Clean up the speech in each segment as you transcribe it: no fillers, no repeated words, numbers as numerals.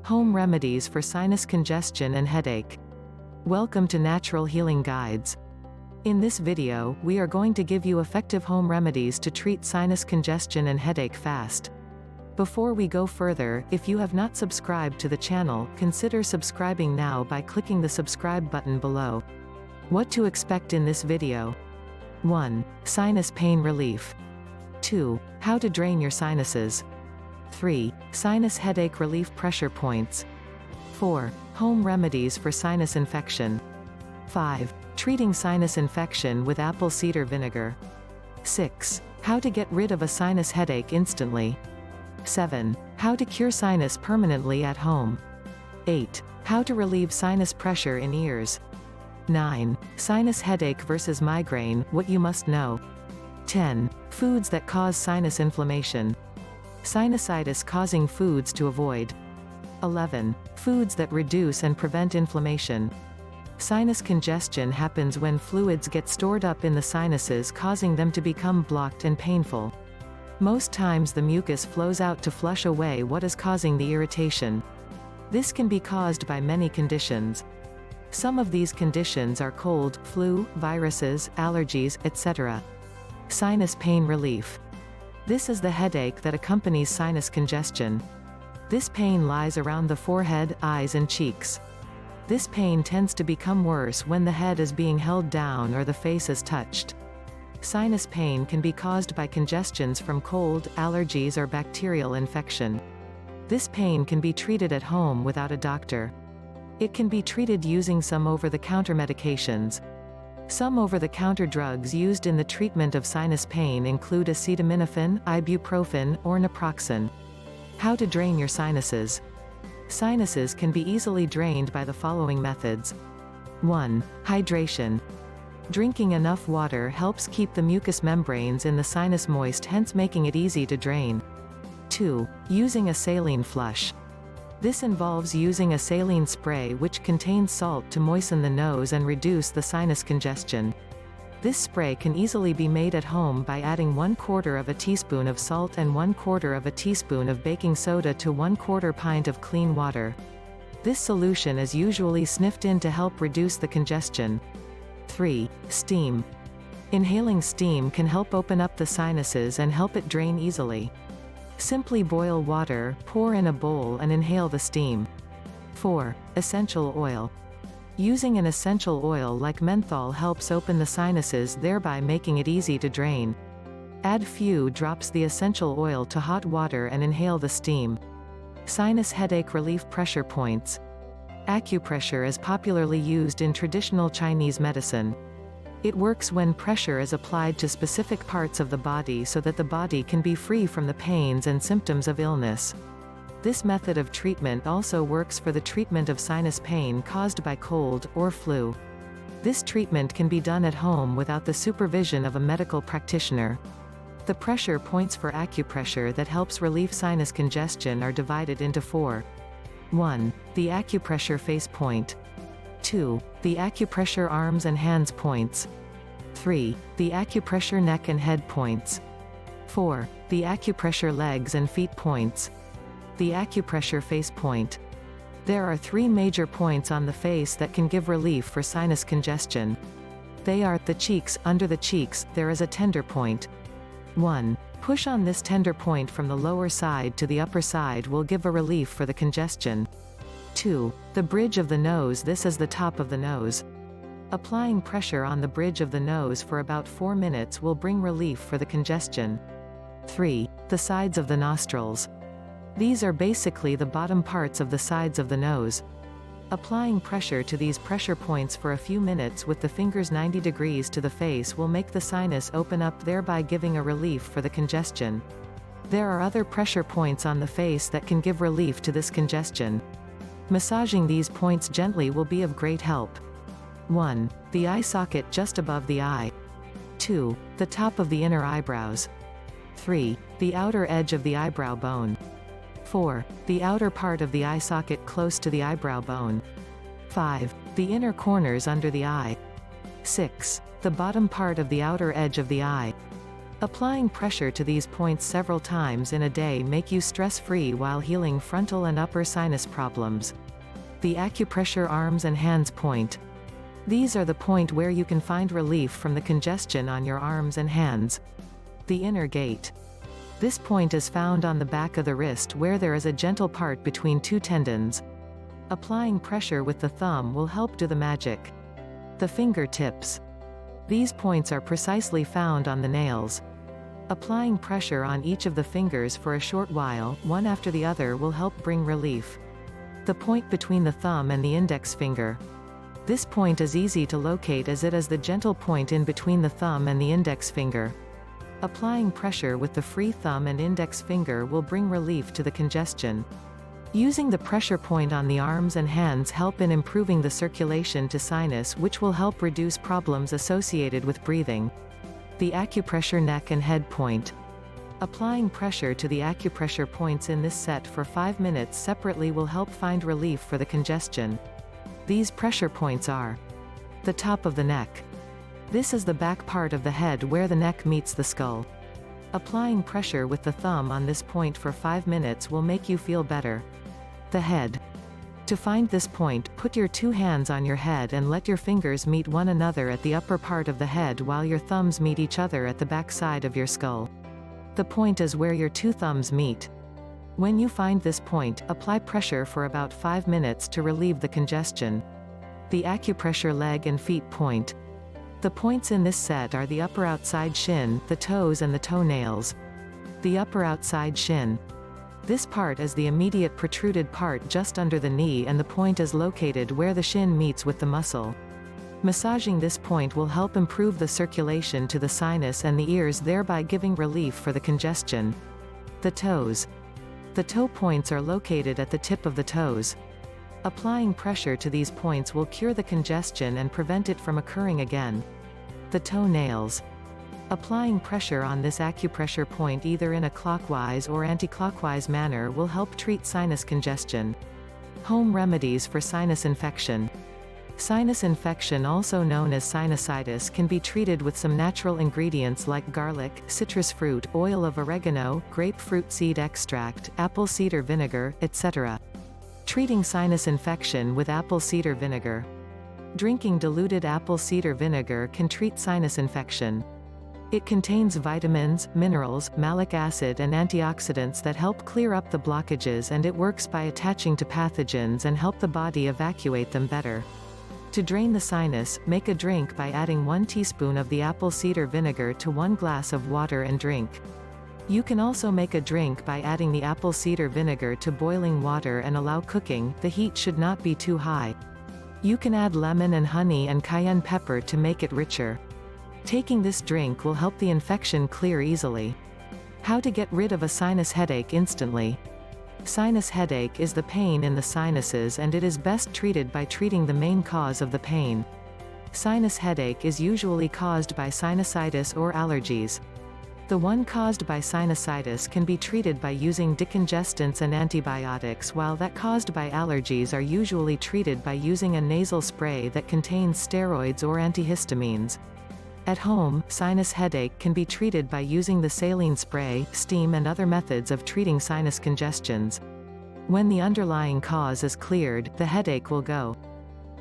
Home remedies for sinus congestion and headache. Welcome to Natural Healing Guides. In this video, we are going to give you effective home remedies to treat sinus congestion and headache fast. Before we go further, if you have not subscribed to the channel, consider subscribing now by clicking the subscribe button below. What to expect in this video? 1. Sinus pain relief. 2. How to drain your sinuses. 3. Sinus headache relief pressure points. 4. Home remedies for sinus infection. 5. Treating sinus infection with apple cider vinegar. 6. How to get rid of a sinus headache instantly. 7. How to cure sinus permanently at home. 8. How to relieve sinus pressure in ears. 9. Sinus headache versus migraine, what you must know. 10. Foods that cause sinus inflammation. Sinusitis causing foods to avoid. 11. Foods that reduce and prevent inflammation. Sinus congestion happens when fluids get stored up in the sinuses, causing them to become blocked and painful. Most times the mucus flows out to flush away what is causing the irritation. This can be caused by many conditions. Some of these conditions are cold, flu, viruses, allergies, etc. Sinus pain relief. This is the headache that accompanies sinus congestion. This pain lies around the forehead, eyes and cheeks. This pain tends to become worse when the head is being held down or the face is touched. Sinus pain can be caused by congestions from cold, allergies or bacterial infection. This pain can be treated at home without a doctor. It can be treated using some over-the-counter medications. Some over-the-counter drugs used in the treatment of sinus pain include acetaminophen, ibuprofen, or naproxen. How to drain your sinuses. Sinuses can be easily drained by the following methods. 1. Hydration. Drinking enough water helps keep the mucous membranes in the sinus moist, hence making it easy to drain. 2. Using a saline flush. This involves using a saline spray which contains salt to moisten the nose and reduce the sinus congestion. This spray can easily be made at home by adding 1/4 teaspoon of salt and 1/4 teaspoon of baking soda to 1/4 pint of clean water. This solution is usually sniffed in to help reduce the congestion. 3. Steam. Inhaling steam can help open up the sinuses and help it drain easily. Simply boil water, pour in a bowl and inhale the steam. 4. Essential oil. Using an essential oil like menthol helps open the sinuses, thereby making it easy to drain. Add few drops the essential oil to hot water and inhale the steam. Sinus headache relief pressure points. Acupressure is popularly used in traditional Chinese medicine. It works when pressure is applied to specific parts of the body so that the body can be free from the pains and symptoms of illness. This method of treatment also works for the treatment of sinus pain caused by cold or flu. This treatment can be done at home without the supervision of a medical practitioner. The pressure points for acupressure that helps relieve sinus congestion are divided into 4. 1. The acupressure face point. 2. The acupressure arms and hands points. 3. The acupressure neck and head points. 4. The acupressure legs and feet points. The acupressure face point. There are 3 major points on the face that can give relief for sinus congestion. They are the cheeks. Under the cheeks, there is a tender point. 1. Push on this tender point from the lower side to the upper side will give a relief for the congestion. 2. The bridge of the nose. This is the top of the nose. Applying pressure on the bridge of the nose for about 4 minutes will bring relief for the congestion. 3. The sides of the nostrils. These are basically the bottom parts of the sides of the nose. Applying pressure to these pressure points for a few minutes with the fingers 90 degrees to the face will make the sinus open up, thereby giving a relief for the congestion. There are other pressure points on the face that can give relief to this congestion. Massaging these points gently will be of great help. 1. The eye socket just above the eye. 2. The top of the inner eyebrows. 3. The outer edge of the eyebrow bone. 4. The outer part of the eye socket close to the eyebrow bone. 5. The inner corners under the eye. 6. The bottom part of the outer edge of the eye. Applying pressure to these points several times in a day make you stress-free while healing frontal and upper sinus problems. The acupressure arms and hands point. These are the point where you can find relief from the congestion on your arms and hands. The inner gate. This point is found on the back of the wrist where there is a gentle part between two tendons. Applying pressure with the thumb will help do the magic. The fingertips. These points are precisely found on the nails. Applying pressure on each of the fingers for a short while, one after the other, will help bring relief. The point between the thumb and the index finger. This point is easy to locate as it is the gentle point in between the thumb and the index finger. Applying pressure with the free thumb and index finger will bring relief to the congestion. Using the pressure point on the arms and hands help in improving the circulation to sinus, which will help reduce problems associated with breathing. The acupressure neck and head point. Applying pressure to the acupressure points in this set for 5 minutes separately will help find relief for the congestion. These pressure points are the top of the neck. This is the back part of the head where the neck meets the skull. Applying pressure with the thumb on this point for 5 minutes will make you feel better. The head. To find this point, put your 2 hands on your head and let your fingers meet one another at the upper part of the head while your thumbs meet each other at the back side of your skull. The point is where your 2 thumbs meet. When you find this point, apply pressure for about 5 minutes to relieve the congestion. The acupressure leg and feet point. The points in this set are the upper outside shin, the toes and the toenails. The upper outside shin. This part is the immediate protruded part just under the knee, and the point is located where the shin meets with the muscle. Massaging this point will help improve the circulation to the sinus and the ears, thereby giving relief for the congestion. The toes. The toe points are located at the tip of the toes. Applying pressure to these points will cure the congestion and prevent it from occurring again. The toenails. Applying pressure on this acupressure point either in a clockwise or anti-clockwise manner will help treat sinus congestion. Home remedies for sinus infection. Sinus infection, also known as sinusitis, can be treated with some natural ingredients like garlic, citrus fruit, oil of oregano, grapefruit seed extract, apple cider vinegar, etc. Treating sinus infection with apple cider vinegar. Drinking diluted apple cider vinegar can treat sinus infection. It contains vitamins, minerals, malic acid and antioxidants that help clear up the blockages, and it works by attaching to pathogens and help the body evacuate them better. To drain the sinus, make a drink by adding 1 teaspoon of the apple cider vinegar to 1 glass of water and drink. You can also make a drink by adding the apple cider vinegar to boiling water and allow cooking. The heat should not be too high. You can add lemon and honey and cayenne pepper to make it richer. Taking this drink will help the infection clear easily. How to get rid of a sinus headache instantly. Sinus headache is the pain in the sinuses, and it is best treated by treating the main cause of the pain. Sinus headache is usually caused by sinusitis or allergies. The one caused by sinusitis can be treated by using decongestants and antibiotics, while that caused by allergies are usually treated by using a nasal spray that contains steroids or antihistamines. At home, sinus headache can be treated by using the saline spray, steam and other methods of treating sinus congestions. When the underlying cause is cleared, the headache will go.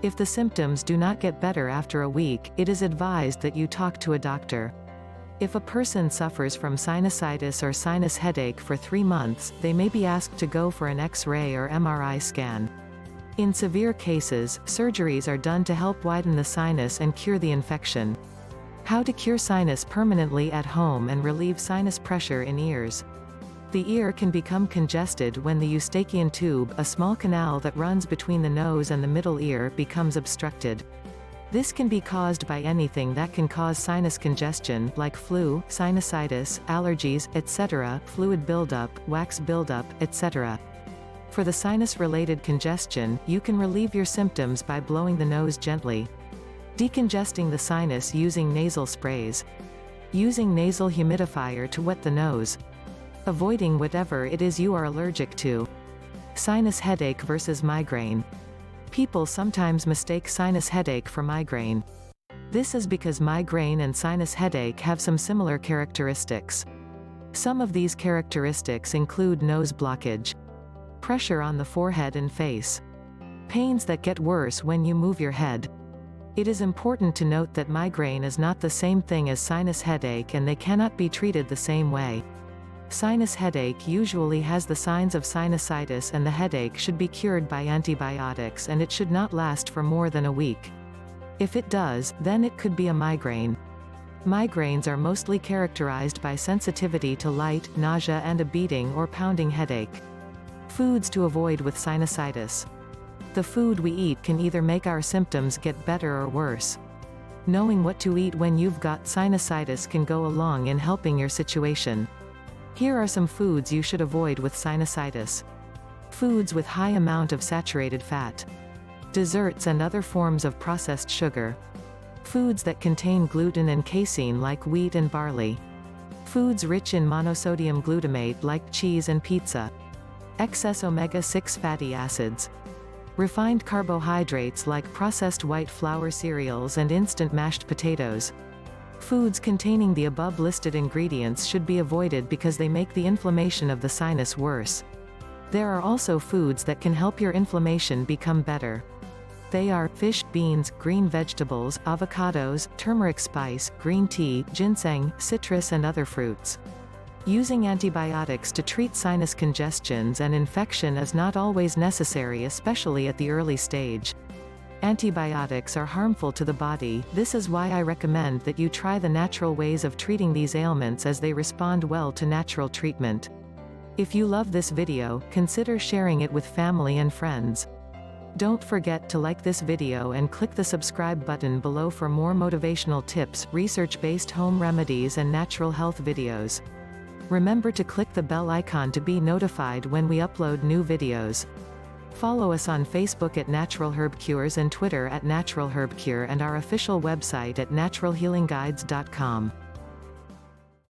If the symptoms do not get better after a week, it is advised that you talk to a doctor. If a person suffers from sinusitis or sinus headache for 3 months, they may be asked to go for an X-ray or MRI scan. In severe cases, surgeries are done to help widen the sinus and cure the infection. How to cure sinus permanently at home and relieve sinus pressure in ears. The ear can become congested when the eustachian tube, a small canal that runs between the nose and the middle ear, becomes obstructed. This can be caused by anything that can cause sinus congestion, like flu, sinusitis, allergies, etc., fluid buildup, wax buildup, etc. For the sinus-related congestion, you can relieve your symptoms by blowing the nose gently. Decongesting the sinus using nasal sprays. Using nasal humidifier to wet the nose. Avoiding whatever it is you are allergic to. Sinus headache versus migraine. People sometimes mistake sinus headache for migraine. This is because migraine and sinus headache have some similar characteristics. Some of these characteristics include nose blockage, pressure on the forehead and face, pains that get worse when you move your head. It is important to note that migraine is not the same thing as sinus headache and they cannot be treated the same way. Sinus headache usually has the signs of sinusitis and the headache should be cured by antibiotics and it should not last for more than a week. If it does, then it could be a migraine. Migraines are mostly characterized by sensitivity to light, nausea and a beating or pounding headache. Foods to avoid with sinusitis. The food we eat can either make our symptoms get better or worse. Knowing what to eat when you've got sinusitis can go a long in helping your situation. Here are some foods you should avoid with sinusitis. Foods with high amount of saturated fat. Desserts and other forms of processed sugar. Foods that contain gluten and casein like wheat and barley. Foods rich in monosodium glutamate like cheese and pizza. Excess omega-6 fatty acids. Refined carbohydrates like processed white flour cereals and instant mashed potatoes. Foods containing the above listed ingredients should be avoided because they make the inflammation of the sinus worse. There are also foods that can help your inflammation become better. They are fish, beans, green vegetables, avocados, turmeric spice, green tea, ginseng, citrus and other fruits. Using antibiotics to treat sinus congestions and infection is not always necessary, especially at the early stage. Antibiotics are harmful to the body. This is why I recommend that you try the natural ways of treating these ailments as they respond well to natural treatment. If you love this video, consider sharing it with family and friends. Don't forget to like this video and click the subscribe button below for more motivational tips, research-based home remedies and natural health videos. Remember to click the bell icon to be notified when we upload new videos. Follow us on Facebook at Natural Herb Cures and Twitter at Natural Herb Cure and our official website at naturalhealingguides.com.